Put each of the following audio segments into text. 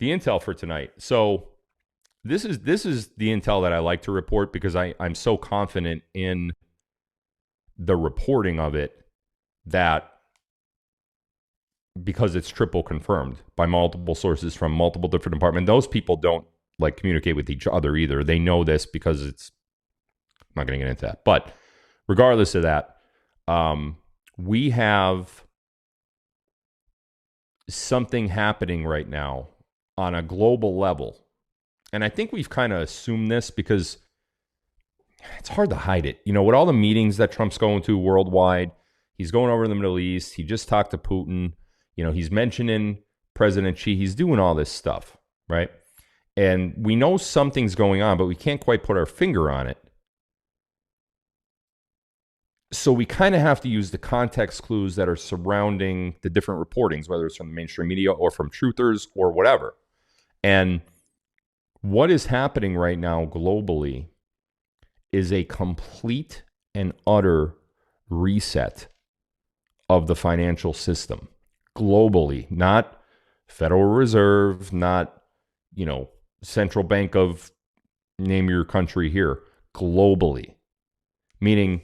the intel for tonight. So this is the intel that I like to report because I'm so confident in the reporting of it that because it's triple confirmed by multiple sources from multiple different departments. Those people don't like communicate with each other either. They know this because it's, I'm not going to get into that. But regardless of that, we have something happening right now on a global level. And I think we've kind of assumed this because it's hard to hide it. You know, with all the meetings that Trump's going to worldwide, he's going over to the Middle East. He just talked to Putin. You know, he's mentioning President Xi. He's doing all this stuff, right? And we know something's going on, but we can't quite put our finger on it. So we kind of have to use the context clues that are surrounding the different reportings, whether it's from the mainstream media or from truthers or whatever. And what is happening right now globally is a complete and utter reset of the financial system globally, not Federal Reserve, not, you know, central bank of name your country here, globally. Meaning,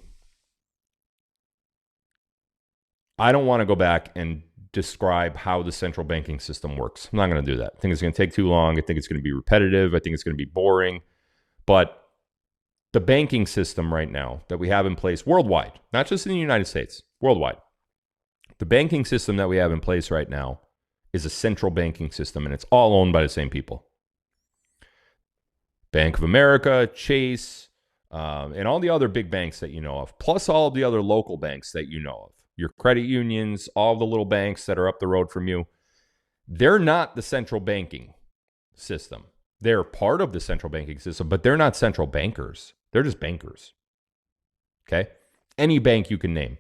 I don't want to go back and describe how the central banking system works. I'm not going to do that. I think it's going to take too long. I think it's going to be repetitive. I think it's going to be boring. But the banking system right now that we have in place worldwide, not just in the United States, worldwide, the banking system that we have in place right now is a central banking system, and it's all owned by the same people. Bank of America, Chase, and all the other big banks that you know of, plus all of the other local banks that you know of. Your credit unions, all the little banks that are up the road from you, they're not the central banking system. They're part of the central banking system, but they're not central bankers. They're just bankers. Okay? Any bank you can name.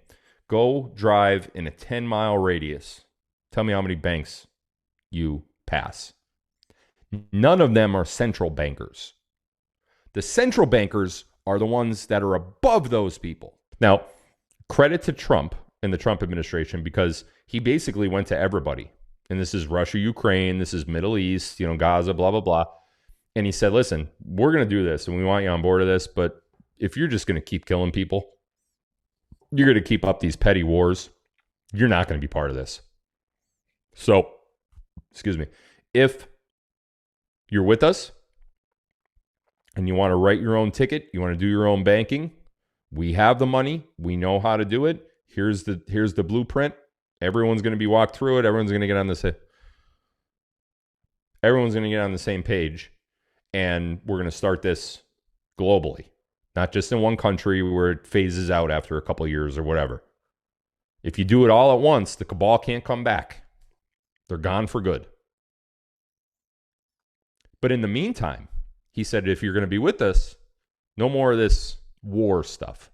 Go drive in a 10-mile radius. Tell me how many banks you pass. None of them are central bankers. The central bankers are the ones that are above those people. Now, credit to Trump and the Trump administration because he basically went to everybody. And this is Russia, Ukraine, this is Middle East, you know, Gaza, blah, blah, blah. And he said, listen, we're going to do this and we want you on board of this. But if you're just going to keep killing people, you're going to keep up these petty wars, you're not going to be part of this. So, excuse me, if you're with us and you want to write your own ticket, you want to do your own banking, we have the money, we know how to do it. Here's the blueprint. Everyone's going to be walked through it. Everyone's going to get on the same page, and we're going to start this globally, not just in one country where it phases out after a couple of years or whatever. If you do it all at once, the cabal can't come back. They're gone for good. But in the meantime, he said, if you're going to be with us, no more of this war stuff.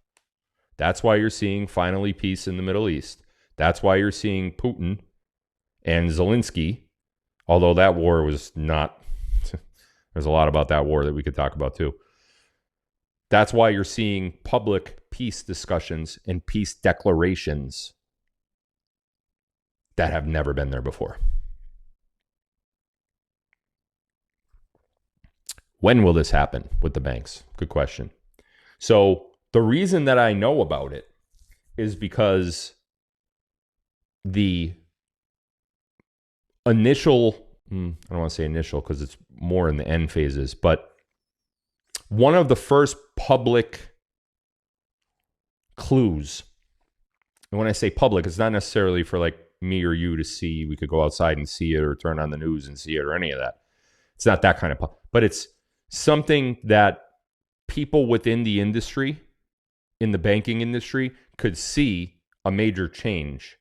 That's why you're seeing finally peace in the Middle East. That's why you're seeing Putin and Zelensky, although that war was not, there's a lot about that war that we could talk about too. That's why you're seeing public peace discussions and peace declarations that have never been there before. When will this happen with the banks? Good question. So the reason that I know about it is because the initial, I don't want to say initial because it's more in the end phases, but one of the first public clues, and when I say public, it's not necessarily for like me or you to see. We could go outside and see it or turn on the news and see it or any of that. It's not that kind of, but it's something that people within the industry, in the banking industry, could see a major change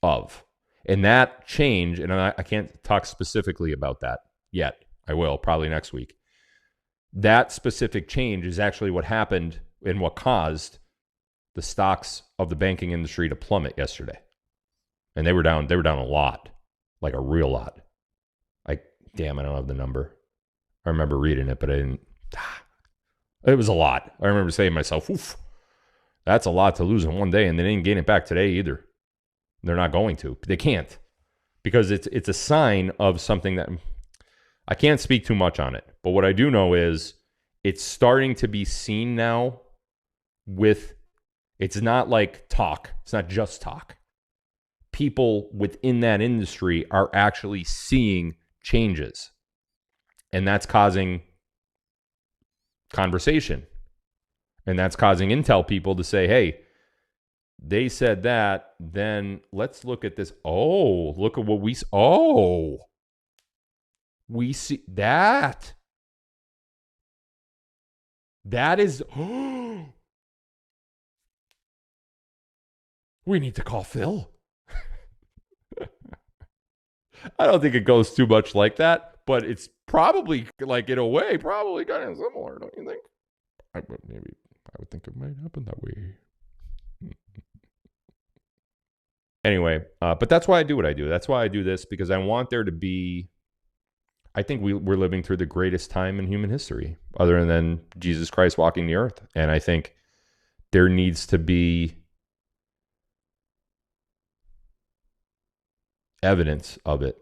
of. And that change, and I can't talk specifically about that yet. I will, probably next week. That specific change is actually what happened and what caused the stocks of the banking industry to plummet yesterday. And they were down a lot, like a real lot. Like, damn, I don't have the number. I remember reading it, but I didn't. It was a lot. I remember saying to myself, oof, that's a lot to lose in one day. And they didn't gain it back today either. They're not going to. They can't. because it's a sign of something that I can't speak too much on it. But what I do know is it's starting to be seen now it's not like talk. It's not just talk. People within that industry are actually seeing changes. And that's causing conversation. And that's causing Intel people to say, hey, they said that, then let's look at this. Oh, look at what we see that. That is, we need to call Phil. I don't think it goes too much like that, but it's probably, like, in a way, probably kind of similar, don't you think? I would think it might happen that way. Anyway, but that's why I do what I do. That's why I do this, because I want there to be, I think we're living through the greatest time in human history, other than Jesus Christ walking the earth. And I think there needs to be evidence of it.